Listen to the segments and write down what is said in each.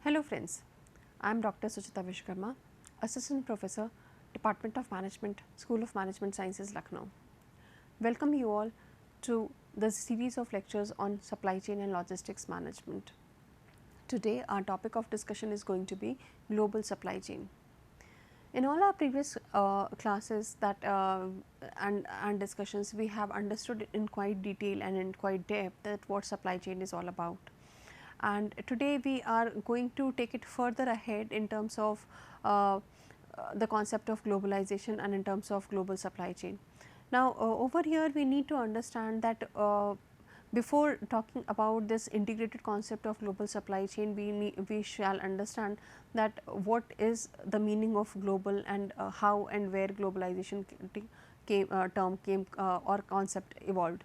Hello friends, I am Dr. Suchita Vishwakarma, Assistant Professor, Department of Management, School of Management Sciences, Lucknow. Welcome you all to the series of lectures on supply chain and logistics management. Today our topic of discussion is going to be global supply chain. In all our previous classes and discussions, we have understood in quite detail and in quite depth that what supply chain is all about. And today we are going to take it further ahead in terms of the concept of globalization and in terms of global supply chain. Now, over here we need to understand that before talking about this integrated concept of global supply chain, we shall understand that what is the meaning of global and how and where globalization term came or concept evolved.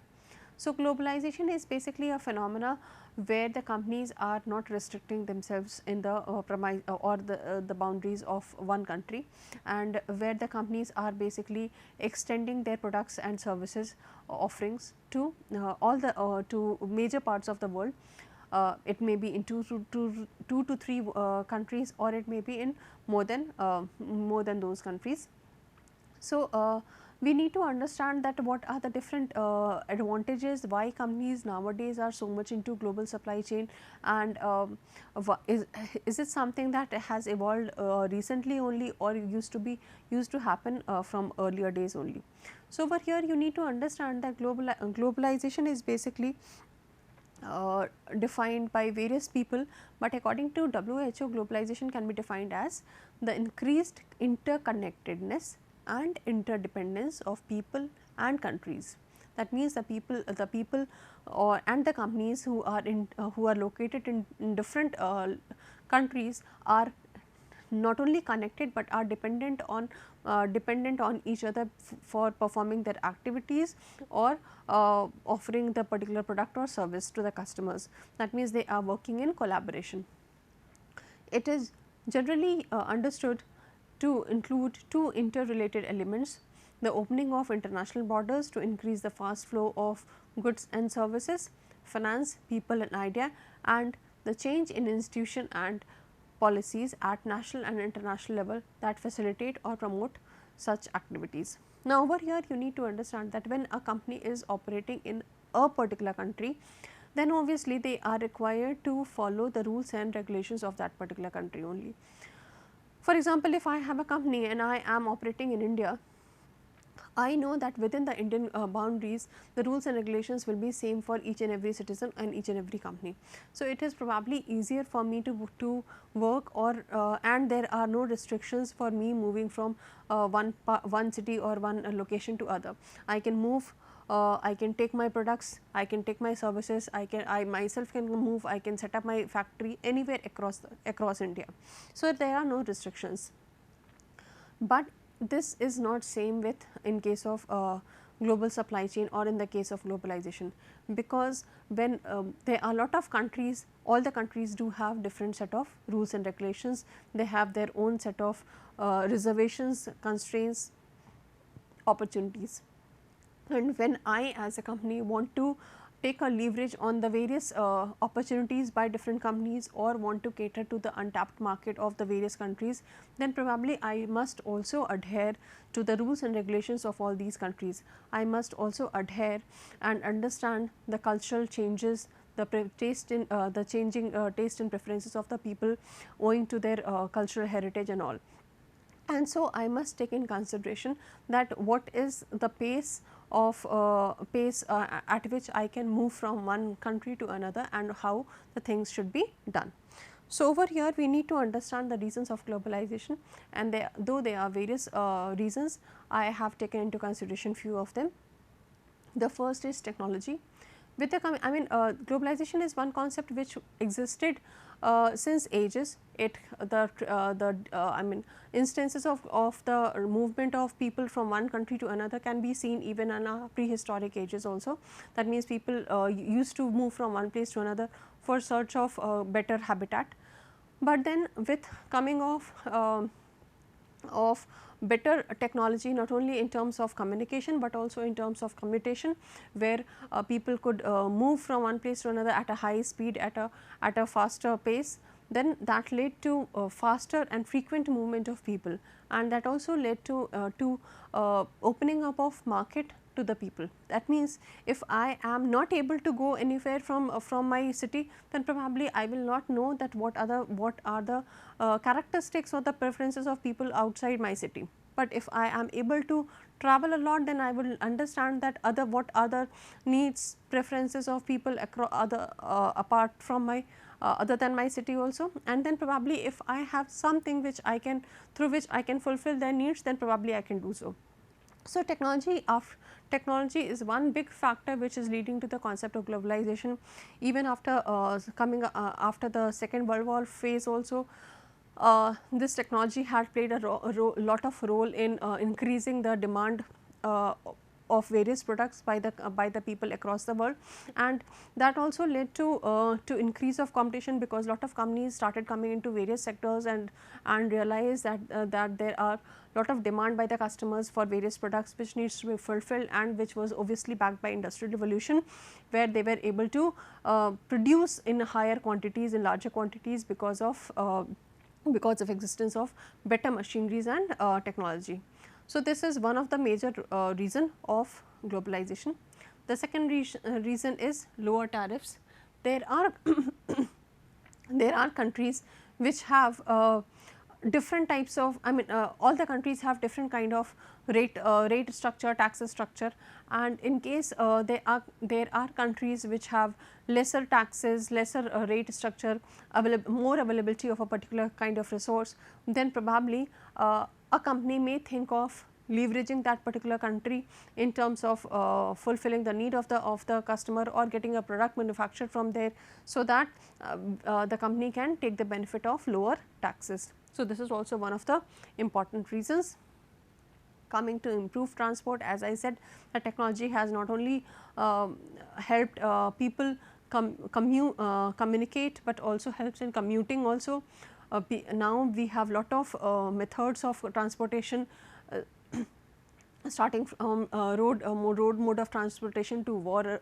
So, globalization is basically a phenomena where the companies are not restricting themselves in the premise or the boundaries of one country, and where the companies are basically extending their products and services offerings to all the to major parts of the world. It may be in two to three countries, or it may be in more than those countries. So, we need to understand that what are the different advantages, why companies nowadays are so much into global supply chain, and is it something that has evolved recently only, or used to happen from earlier days only. So, over here you need to understand that globalization is basically defined by various people, but according to WHO, globalization can be defined as the increased interconnectedness and interdependence of people and countries. That means the people and the companies who are located in different countries are not only connected, but are dependent on each other for performing their activities or offering the particular product or service to the customers. That means they are working in collaboration. It is generally understood to include two interrelated elements: the opening of international borders to increase the fast flow of goods and services, finance, people and idea, and the change in institution and policies at national and international level that facilitate or promote such activities. Now, over here you need to understand that when a company is operating in a particular country, then obviously they are required to follow the rules and regulations of that particular country only. For example, if I have a company and I am operating in India, I know that within the Indian boundaries, the rules and regulations will be same for each and every citizen and each and every company. So, it is probably easier for me to work, or and there are no restrictions for me moving from one city or one location to other. I can move. I can take my products, I can take my services, I myself can move, I can set up my factory anywhere across India. So, there are no restrictions. But this is not same with in case of global supply chain or in the case of globalization, because when there are a lot of countries, all the countries do have different set of rules and regulations. They have their own set of reservations, constraints, opportunities. And when I as a company want to take a leverage on the various opportunities by different companies, or want to cater to the untapped market of the various countries, then probably I must also adhere to the rules and regulations of all these countries. I must also adhere and understand the cultural changes, the taste in the changing taste and preferences of the people owing to their cultural heritage and all. And so, I must take in consideration that what is the pace at which I can move from one country to another, and how the things should be done. So, over here we need to understand the reasons of globalization, and though there are various reasons, I have taken into consideration few of them. The first is technology. With the globalization is one concept which existed since ages. Instances of the movement of people from one country to another can be seen even in prehistoric ages also. That means people used to move from one place to another for search of better habitat. But then with coming of better technology, not only in terms of communication, but also in terms of commutation, where people could move from one place to another at a high speed, at a faster pace, then that led to faster and frequent movement of people, and that also led to opening up of market to the people. That means, if I am not able to go anywhere from my city, then probably I will not know that what are the characteristics or the preferences of people outside my city. But if I am able to travel a lot, then I will understand that what other needs, preferences of people across other apart from my other than my city also, and then probably if I have something which I can, through which I can fulfill their needs, then probably I can do so. So, technology is one big factor which is leading to the concept of globalization. Even after coming after the Second World War phase also, this technology had played a lot of role in increasing the demand of various products by the people across the world, and that also led to increase of competition, because lot of companies started coming into various sectors and realized that there are lot of demand by the customers for various products which needs to be fulfilled, and which was obviously backed by industrial revolution, where they were able to produce in higher quantities, in larger quantities, because of existence of better machineries and technology. So, this is one of the major reason of globalization. The second reason is lower tariffs. There are there are countries which have different types of, I mean all the countries have different kind of rate structure, taxes structure, and in case there are countries which have lesser taxes, lesser rate structure, more availability of a particular kind of resource, then probably a company may think of leveraging that particular country in terms of fulfilling the need of the customer, or getting a product manufactured from there, so that the company can take the benefit of lower taxes. So, this is also one of the important reasons. Coming to improve transport, as I said, the technology has not only helped people communicate, but also helps in commuting also. Now, we have lot of methods of transportation, starting from road mode of transportation to water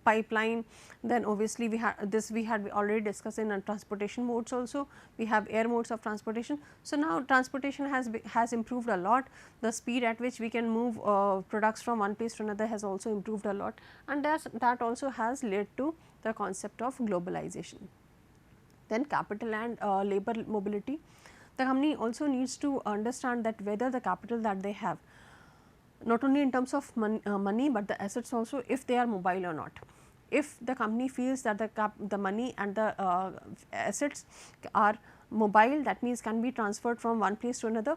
pipeline. Then obviously, we had already discussed in transportation modes also. We have air modes of transportation. So, now transportation has improved a lot. The speed at which we can move products from one place to another has also improved a lot, and that also has led to the concept of globalization. Then capital and labor mobility. The company also needs to understand that whether the capital that they have, not only in terms of money, but the assets also, if they are mobile or not. If the company feels that the money and the assets are mobile, that means can be transferred from one place to another,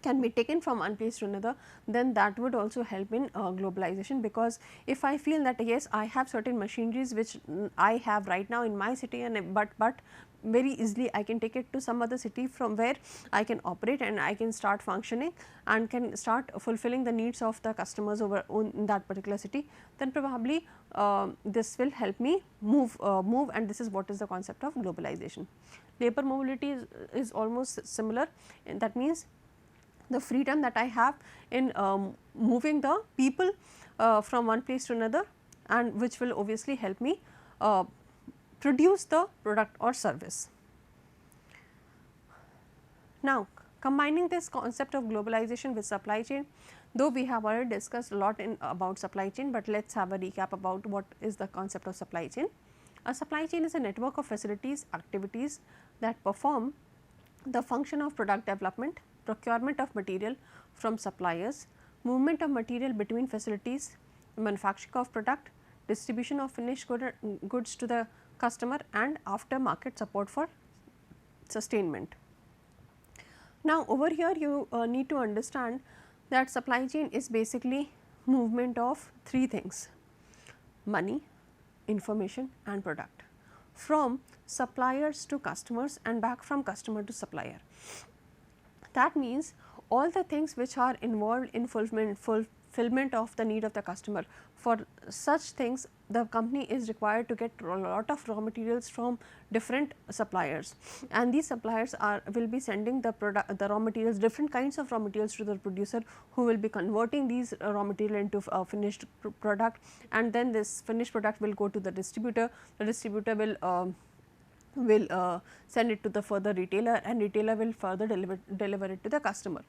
can be taken from one place to another, then that would also help in globalization. Because if I feel that yes, I have certain machineries which I have right now in my city, and but very easily I can take it to some other city from where I can operate, and I can start functioning and can start fulfilling the needs of the customers over in that particular city, then probably this will help me move, and this is what is the concept of globalization. Labor mobility is almost similar, and that means the freedom that I have in moving the people from one place to another, and which will obviously help me produce the product or service. Now, combining this concept of globalization with supply chain, though we have already discussed a lot about supply chain, but let us have a recap about what is the concept of supply chain. A supply chain is a network of facilities, activities that perform the function of product development, procurement of material from suppliers, movement of material between facilities, manufacturing of product, distribution of finished goods to the customer, and aftermarket support for sustainment. Now, over here you need to understand that supply chain is basically movement of three things: money, information and product, from suppliers to customers and back from customer to supplier. That means all the things which are involved in fulfillment of the need of the customer. For such things, the company is required to get a lot of raw materials from different suppliers, and these suppliers will be sending the raw materials, different kinds of raw materials to the producer, who will be converting these raw material into a finished product, and then this finished product will go to the distributor. The distributor will will send it to the further retailer, and retailer will further deliver it to the customer.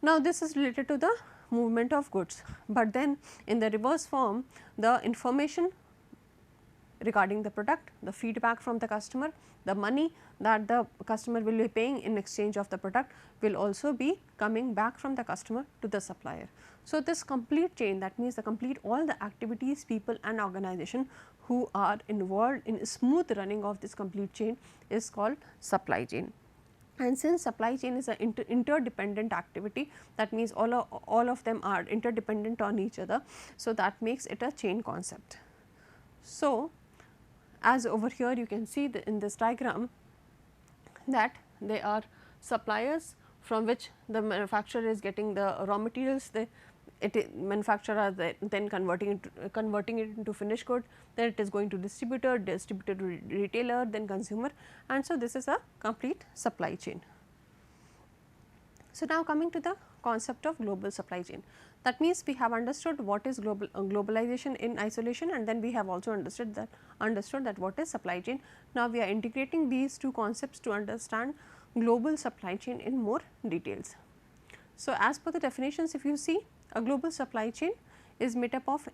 Now, this is related to the movement of goods, but then in the reverse form, the information regarding the product, the feedback from the customer, the money that the customer will be paying in exchange of the product will also be coming back from the customer to the supplier. So, this complete chain, that means the complete all the activities, people and organization who are involved in smooth running of this complete chain is called supply chain. And since supply chain is an interdependent activity, that means all of them are interdependent on each other. So, that makes it a chain concept. So, as over here you can see in this diagram that they are suppliers from which the manufacturer is getting the raw materials, manufacturer then converting it into finished good, then it is going to distributor to retailer, then consumer, and so this is a complete supply chain. So, now coming to the concept of global supply chain. That means, we have understood what is globalization in isolation, and then we have also understood that what is supply chain. Now, we are integrating these two concepts to understand global supply chain in more details. So, as per the definitions, if you see, a global supply chain is made up of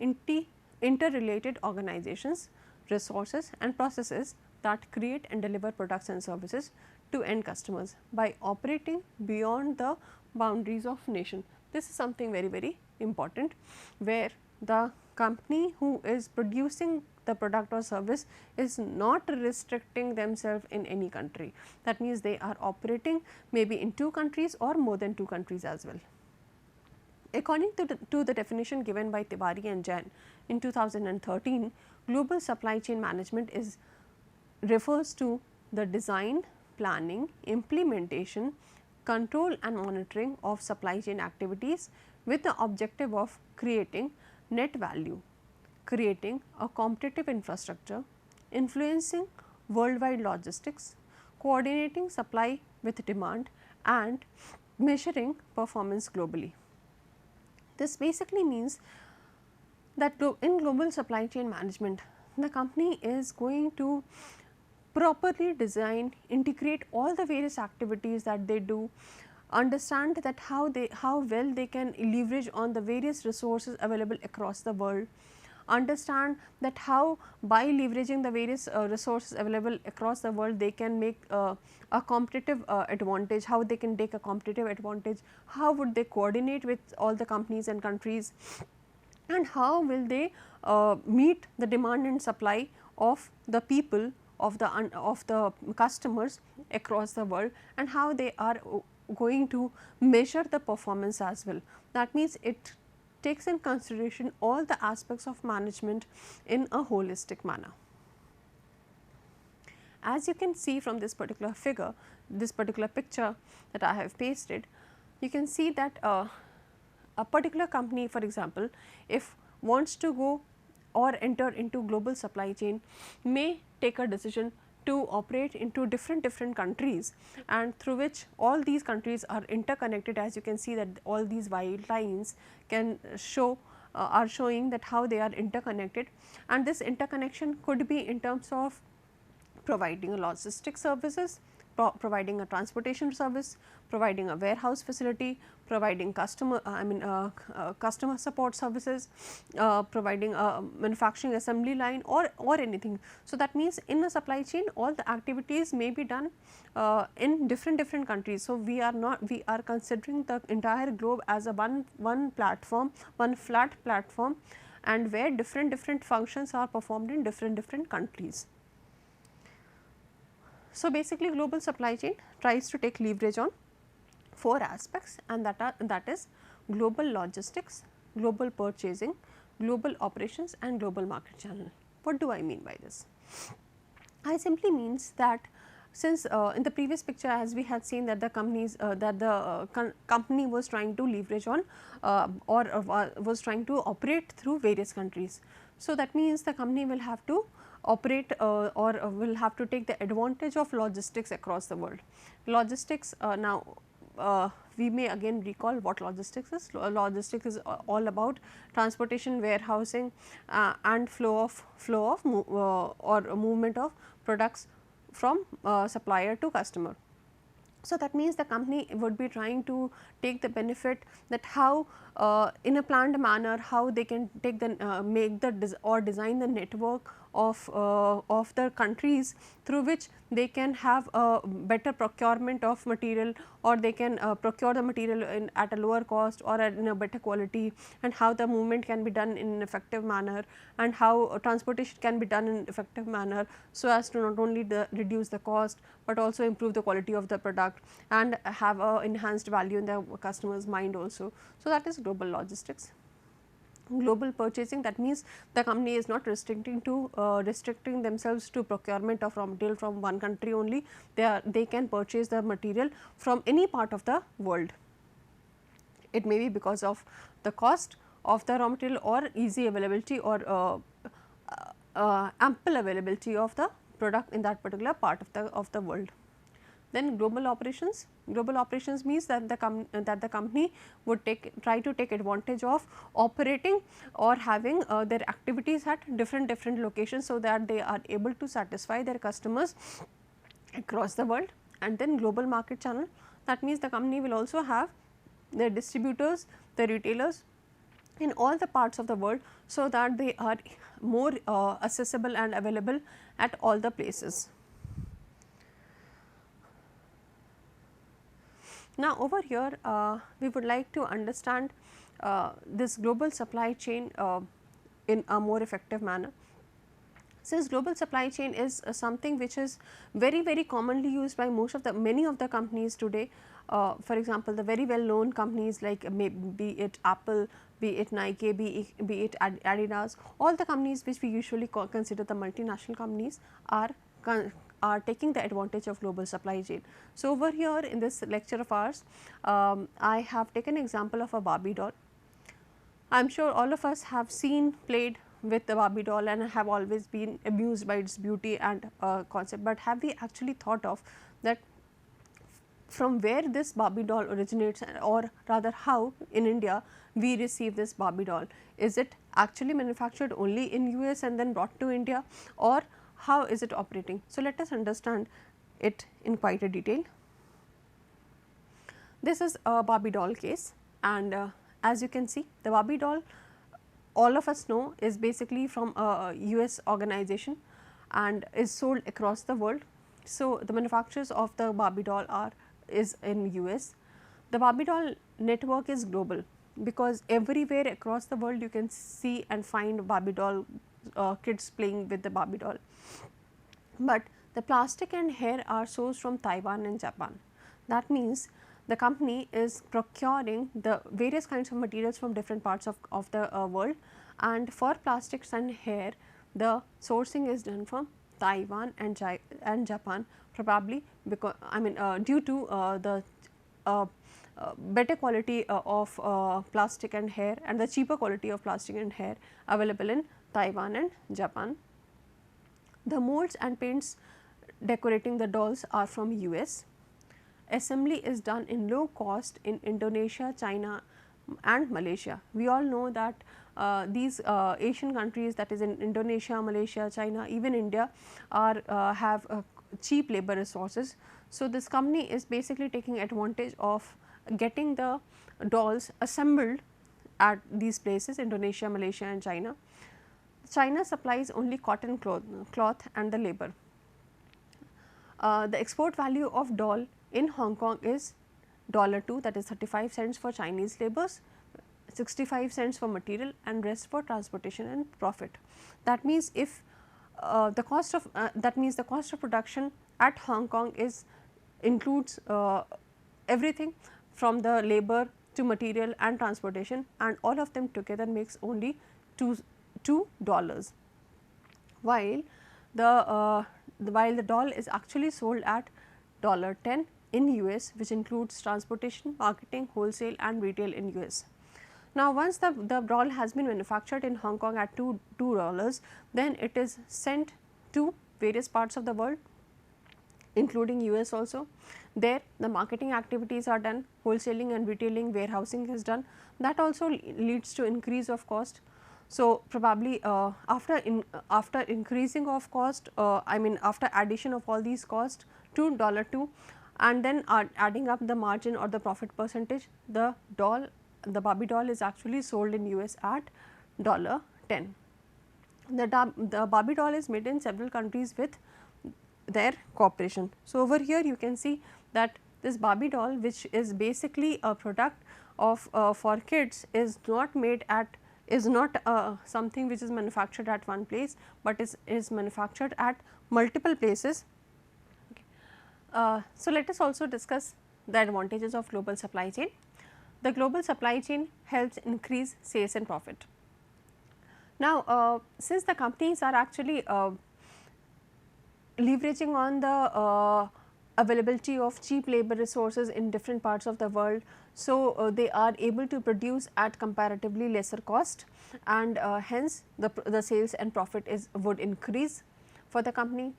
interrelated organizations, resources and processes that create and deliver products and services to end customers by operating beyond the boundaries of nation. This is something very important, where the company who is producing the product or service is not restricting themselves in any country. That means, they are operating maybe in 2 countries or more than 2 countries as well. According to the definition given by Tiwari and Jain in 2013, global supply chain management refers to the design, planning, implementation, control and monitoring of supply chain activities with the objective of creating net value, creating a competitive infrastructure, influencing worldwide logistics, coordinating supply with demand and measuring performance globally. This basically means that in global supply chain management, the company is going to properly design, integrate all the various activities that they do, understand that how well they can leverage on the various resources available across the world, understand that how by leveraging the various resources available across the world they can make a competitive advantage, how they can take a competitive advantage, how would they coordinate with all the companies and countries, and how will they meet the demand and supply of the people, of the customers across the world, and how they are going to measure the performance as well. That means, it takes in consideration all the aspects of management in a holistic manner. As you can see from this particular figure, this particular picture that I have pasted, you can see that a particular company, for example, if wants to go or enter into global supply chain, may take a decision to operate into different countries, and through which all these countries are interconnected. As you can see that all these white lines can show are showing that how they are interconnected, and this interconnection could be in terms of providing a logistic services, providing a transportation service, providing a warehouse facility, providing customer support services, providing a manufacturing assembly line, or anything. So, that means, in a supply chain all the activities may be done in different countries. So, we are considering the entire globe as a one platform, one flat platform, and where different functions are performed in different countries. So, basically global supply chain tries to take leverage on 4 aspects, and that is global logistics, global purchasing, global operations and global market channel. What do I mean by this? I simply means that since in the previous picture, as we had seen that the company was trying to leverage on was trying to operate through various countries. So, that means the company will have to operate or will have to take the advantage of logistics across the world. Logistics now we may again recall what logistics is. Logistics is all about transportation, warehousing and flow of or movement of products from supplier to customer. So, that means the company would be trying to take the benefit that how in a planned manner how they can take the make the or design the network of the countries through which they can have a better procurement of material, or they can procure the material at a lower cost or in a better quality, and how the movement can be done in an effective manner, and how transportation can be done in an effective manner, so as to not only reduce the cost, but also improve the quality of the product and have a enhanced value in the customer's mind also. So, that is global logistics. Global purchasing, that means the company is not restricting themselves to procurement of raw material from one country only. They can purchase the material from any part of the world. It may be because of the cost of the raw material or easy availability or ample availability of the product in that particular part of the world. Then global operations. Global operations means that the company would try to take advantage of operating or having their activities at different locations, so that they are able to satisfy their customers across the world. And then global market channel, that means the company will also have their distributors, the retailers in all the parts of the world, so that they are more accessible and available at all the places. Now, over here we would like to understand this global supply chain in a more effective manner. Since global supply chain is something which is very commonly used by many of the companies today, for example, the very well known companies like be it Apple, be it Nike, be it Adidas, all the companies which we usually consider the multinational companies are taking the advantage of global supply chain. So, over here in this lecture of ours, I have taken example of a Barbie doll. I am sure all of us have played with the Barbie doll and have always been amused by its beauty and concept, but have we actually thought of that from where this Barbie doll originates, or rather how in India we receive this Barbie doll? Is it actually manufactured only in US and then brought to India, or how is it operating? So, let us understand it in quite a detail. This is a Barbie doll case, and as you can see, the Barbie doll, all of us know, is basically from a US organization and is sold across the world. So, the manufacturers of the Barbie doll is in US. The Barbie doll network is global, because everywhere across the world you can see and find Barbie doll kids playing with the Barbie doll. But the plastic and hair are sourced from Taiwan and Japan. That means the company is procuring the various kinds of materials from different parts of the world, and for plastics and hair the sourcing is done from Taiwan and Japan, probably because due to the better quality of plastic and hair and the cheaper quality of plastic and hair available in Taiwan and Japan. The molds and paints decorating the dolls are from US. Assembly is done in low cost in Indonesia, China and Malaysia. We all know that these Asian countries, that is in Indonesia, Malaysia, China, even India, have cheap labor resources. So, this company is basically taking advantage of getting the dolls assembled at these places, Indonesia, Malaysia and China. China supplies only cotton cloth and the labor. The export value of doll in Hong Kong is $2, that is 35 cents for Chinese laborers, 65 cents for material and rest for transportation and profit. That means if the cost of production at Hong Kong includes everything from the labor to material and transportation, and all of them together makes only $2, while the doll is actually sold at $10 in US, which includes transportation, marketing, wholesale and retail in US. Now, once the doll has been manufactured in Hong Kong at $2, then it is sent to various parts of the world, including US also. There the marketing activities are done, wholesaling and retailing, warehousing is done. That also leads to increase of cost. So, probably after increasing of cost, I mean after addition of all these costs to $2 and then adding up the margin or the profit percentage, the Barbie doll is actually sold in US at $10. The Barbie doll is made in several countries with their cooperation. So, over here you can see that this Barbie doll, which is basically a product of for kids, is not made at is not something which is manufactured at one place, but is manufactured at multiple places. Okay. So, let us also discuss the advantages of global supply chain. The global supply chain helps increase sales and profit. Now, since the companies are actually leveraging on the availability of cheap labor resources in different parts of the world. So, they are able to produce at comparatively lesser cost, and hence the sales and profit would increase for the company.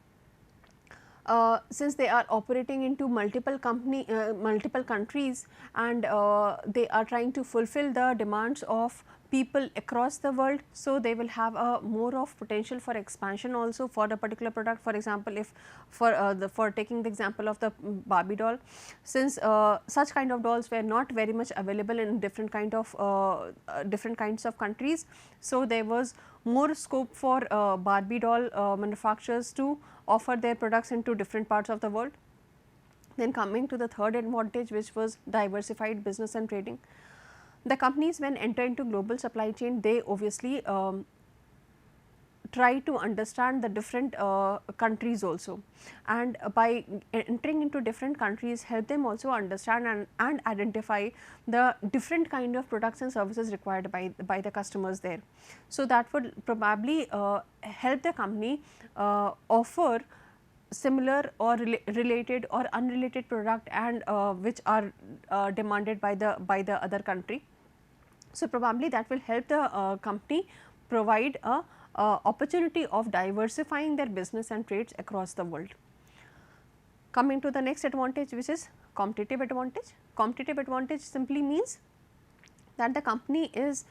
Since they are operating into multiple countries, and they are trying to fulfill the demands of people across the world. So, they will have a more of potential for expansion also for the particular product. For example, if for taking the example of the Barbie doll, since such kind of dolls were not very much available in different kinds of countries. So, there was more scope for Barbie doll manufacturers to offer their products into different parts of the world. Then coming to the third advantage, which was diversified business and trading. The companies, when enter into global supply chain, they obviously try to understand the different countries also, and by entering into different countries help them also understand and identify the different kind of products and services required by the customers there. So, that would probably help the company offer similar or related or unrelated product, and which are demanded by the other country. So, probably that will help the company provide a opportunity of diversifying their business and trades across the world. Coming to the next advantage, which is competitive advantage. Competitive advantage simply means that the company is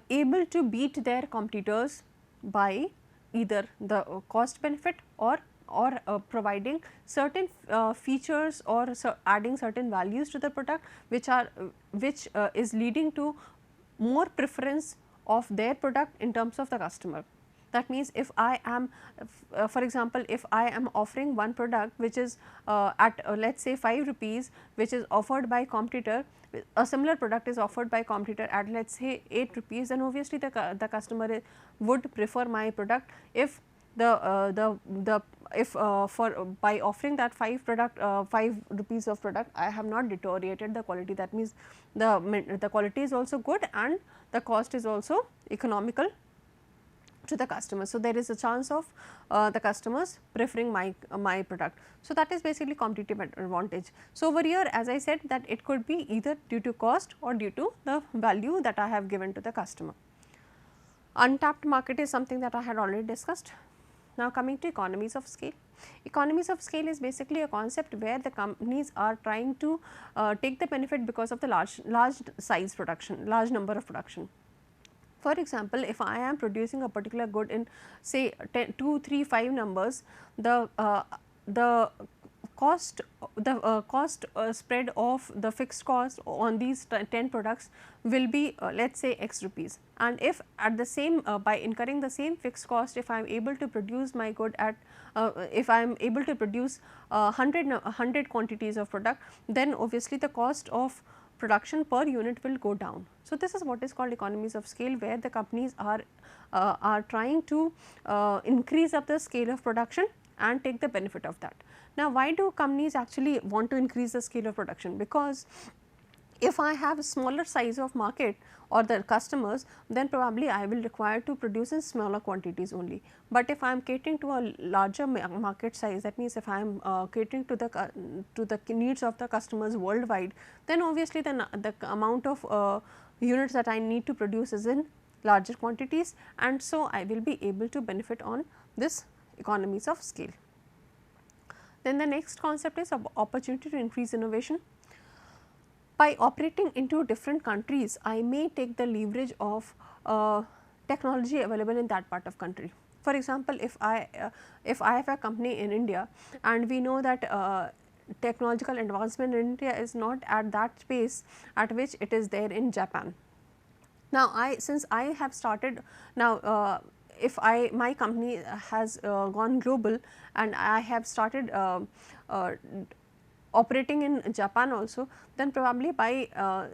able to beat their competitors by either the cost benefit or providing certain features or adding certain values to the product, which is leading to more preference of their product in terms of the customer. That means, if I am for example, if I am offering one product which is at let us say 5 rupees, which is offered by competitor, a similar product is offered by competitor at let us say 8 rupees, then obviously the customer would prefer my product if for by offering that 5 rupees of product, I have not deteriorated the quality. That means, the quality is also good and the cost is also economical to the customer. So, there is a chance of the customers preferring my product. So, that is basically competitive advantage. So, over here, as I said, that it could be either due to cost or due to the value that I have given to the customer. Untapped market is something that I had already discussed. Now, coming to economies of scale. Economies of scale is basically a concept where the companies are trying to take the benefit because of the large size production, large number of production. For example, if I am producing a particular good in say 10, 2, 3, 5 numbers, the cost spread of the fixed cost on these 10 products will be let us say x rupees, and if at the same by incurring the same fixed cost, if I am able to produce my good at if I am able to produce 100 quantities of product, then obviously the cost of production per unit will go down. So, this is what is called economies of scale, where the companies are trying to increase up the scale of production and take the benefit of that. Now, why do companies actually want to increase the scale of production? Because if I have a smaller size of market or the customers, then probably I will require to produce in smaller quantities only. But if I am catering to a larger market size, that means if I am catering to the needs of the customers worldwide, then obviously the amount of units that I need to produce is in larger quantities, and so I will be able to benefit on this economies of scale. Then the next concept is opportunity to increase innovation. By operating into different countries, I may take the leverage of technology available in that part of country. For example, if I have a company in India and we know that technological advancement in India is not at that pace at which it is there in Japan. Now, since I have started now, if my company has gone global and I have started operating in Japan also, then probably by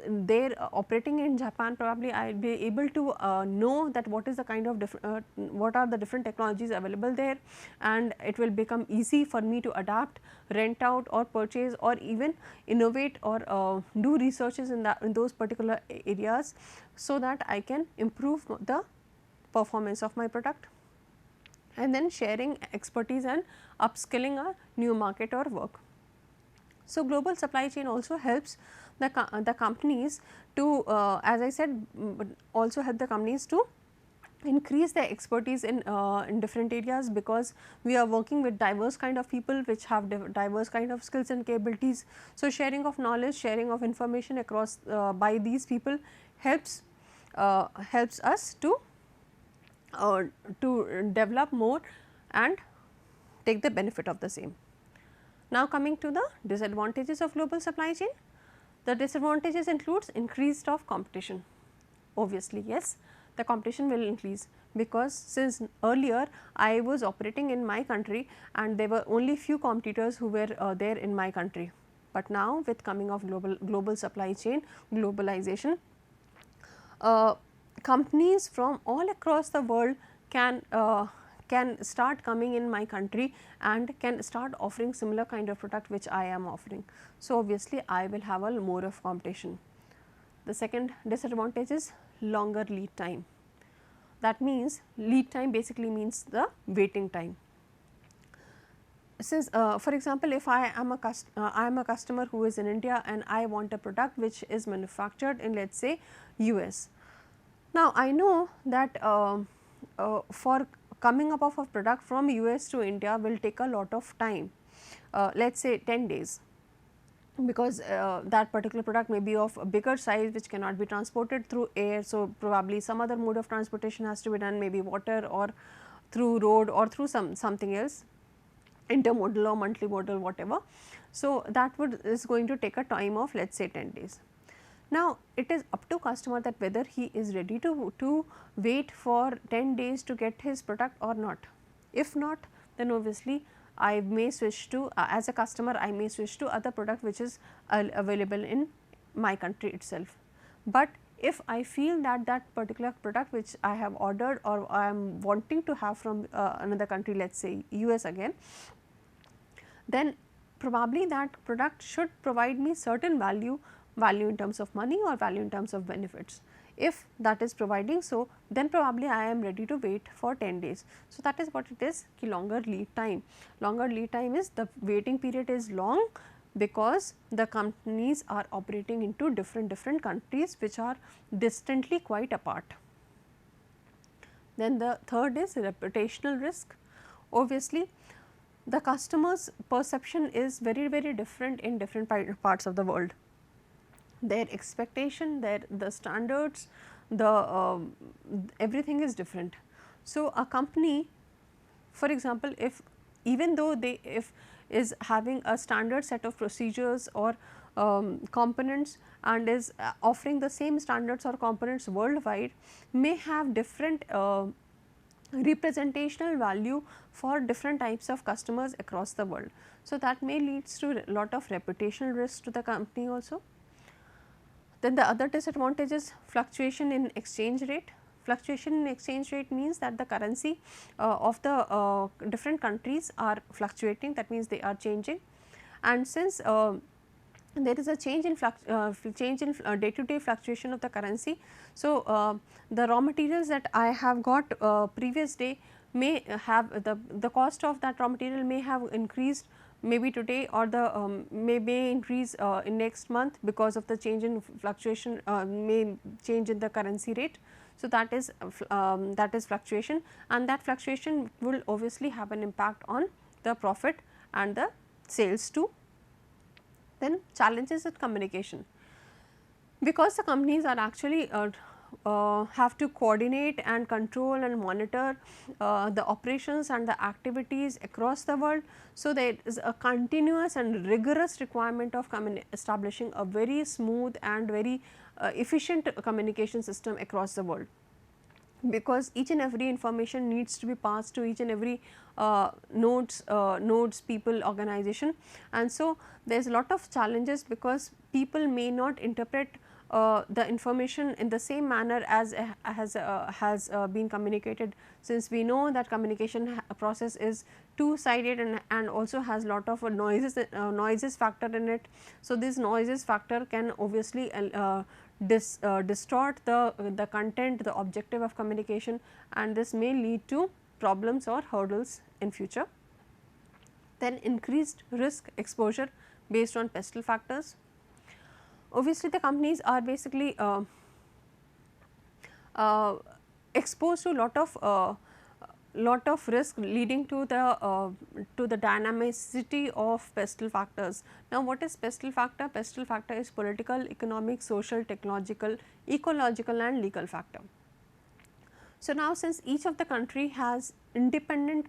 their operating in Japan, probably I will be able to know that what is the kind of what are the different technologies available there, and it will become easy for me to adapt, rent out or purchase or even innovate or do researches in those particular areas, so that I can improve the performance of my product, and then sharing expertise and upskilling a new market or work. So, global supply chain also helps the companies to as I said, also help the companies to increase their expertise in different areas, because we are working with diverse kind of people which have diverse kind of skills and capabilities. So, sharing of knowledge, sharing of information across by these people helps us to develop more and take the benefit of the same. Now, coming to the disadvantages of global supply chain. The disadvantages includes increased of competition. Obviously, yes, the competition will increase, because since earlier I was operating in my country and there were only few competitors who were there in my country. But now with coming of global supply chain, globalization, companies from all across the world can start coming in my country and can start offering similar kind of product which I am offering. So, obviously, I will have a more of competition. The second disadvantage is longer lead time. That means lead time basically means the waiting time. Since for example, if I am a customer who is in India and I want a product which is manufactured in, let us say, US. Now, I know that for coming up of a product from US to India will take a lot of time, let us say 10 days, because that particular product may be of a bigger size which cannot be transported through air. So, probably some other mode of transportation has to be done, maybe water or through road or through something else, intermodal or multimodal, whatever. So, that is going to take a time of, let us say, 10 days. Now, it is up to customer that whether he is ready to wait for 10 days to get his product or not. If not, then obviously I may switch to as a customer I may switch to other product which is available in my country itself. But if I feel that that particular product which I have ordered or I am wanting to have from another country, let us say US again, then probably that product should provide me certain value in terms of money or value in terms of benefits. If that is providing so, then probably I am ready to wait for 10 days. So, that is what it is, longer lead time. Longer lead time is the waiting period is long, because the companies are operating into different countries which are distantly quite apart. Then the third is reputational risk. Obviously, the customer's perception is very different in different parts of the world. Their expectation, the standards, everything is different. So, a company, for example, if even though if is having a standard set of procedures or components and is offering the same standards or components worldwide, may have different representational value for different types of customers across the world. So, that may leads to a lot of reputational risk to the company also. Then the other disadvantage is fluctuation in exchange rate. Fluctuation in exchange rate means that the currency of the different countries are fluctuating, that means they are changing, and since there is a change in day to day fluctuation of the currency. So, the raw materials that I have got previous day may have the cost of that raw material may have increased maybe today, or the may increase in next month because of the change in fluctuation, may change in the currency rate. So, that is fluctuation, and that fluctuation will obviously have an impact on the profit and the sales too. Then challenges with communication, because the companies are actually have to coordinate and control and monitor the operations and the activities across the world. So, there is a continuous and rigorous requirement of establishing a very smooth and very efficient communication system across the world, because each and every information needs to be passed to each and every nodes people organization. And so, there is a lot of challenges because people may not interpret the information in the same manner as has been communicated, since we know that communication process is two-sided and also has lot of noises factor in it. So, this noises factor can obviously distort the content, the objective of communication, and this may lead to problems or hurdles in future. Then increased risk exposure based on pestle factors. Obviously, the companies are basically exposed to lot of risk leading to the dynamicity of pestle factors. Now, what is pestle factor? Pestle factor is political, economic, social, technological, ecological and legal factor. So, now since each of the country has independent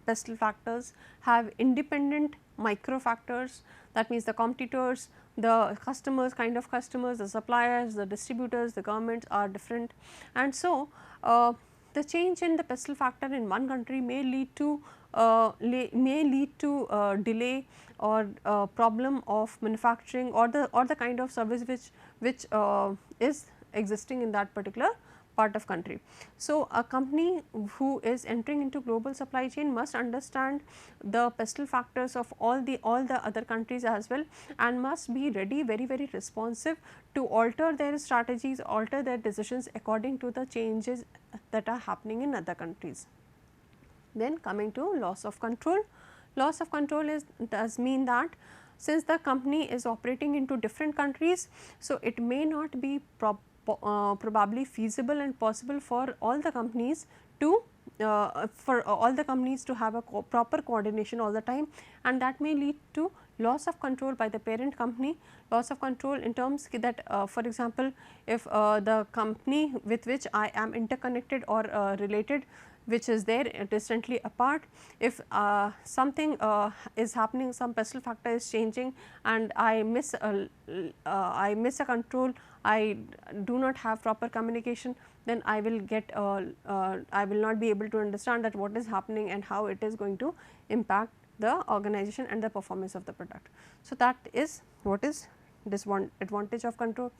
pestle factors, have independent micro factors, that means the competitors, the customers, kind of customers, the suppliers, the distributors, the governments are different. And so, the change in the pestle factor in one country may lead to delay or problem of manufacturing or the kind of service which is existing in that particular part of country. So, a company who is entering into global supply chain must understand the pestle factors of all the other countries as well, and must be ready, very responsive to alter their strategies, alter their decisions according to the changes that are happening in other countries. Then coming to loss of control. Loss of control does mean that since the company is operating into different countries, so it may not be probably feasible and possible for all the companies to have a proper coordination all the time, and that may lead to loss of control by the parent company. Loss of control in terms that for example, if the company with which I am interconnected or related, which is there distantly apart, if something is happening, some pestle factor is changing and I miss a control, I do not have proper communication, then I will get I will not be able to understand that what is happening and how it is going to impact the organization and the performance of the product. So, that is what is disadvantage of control,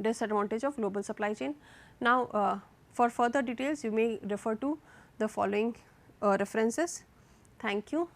disadvantage of global supply chain. Now, for further details you may refer to the following references. Thank you.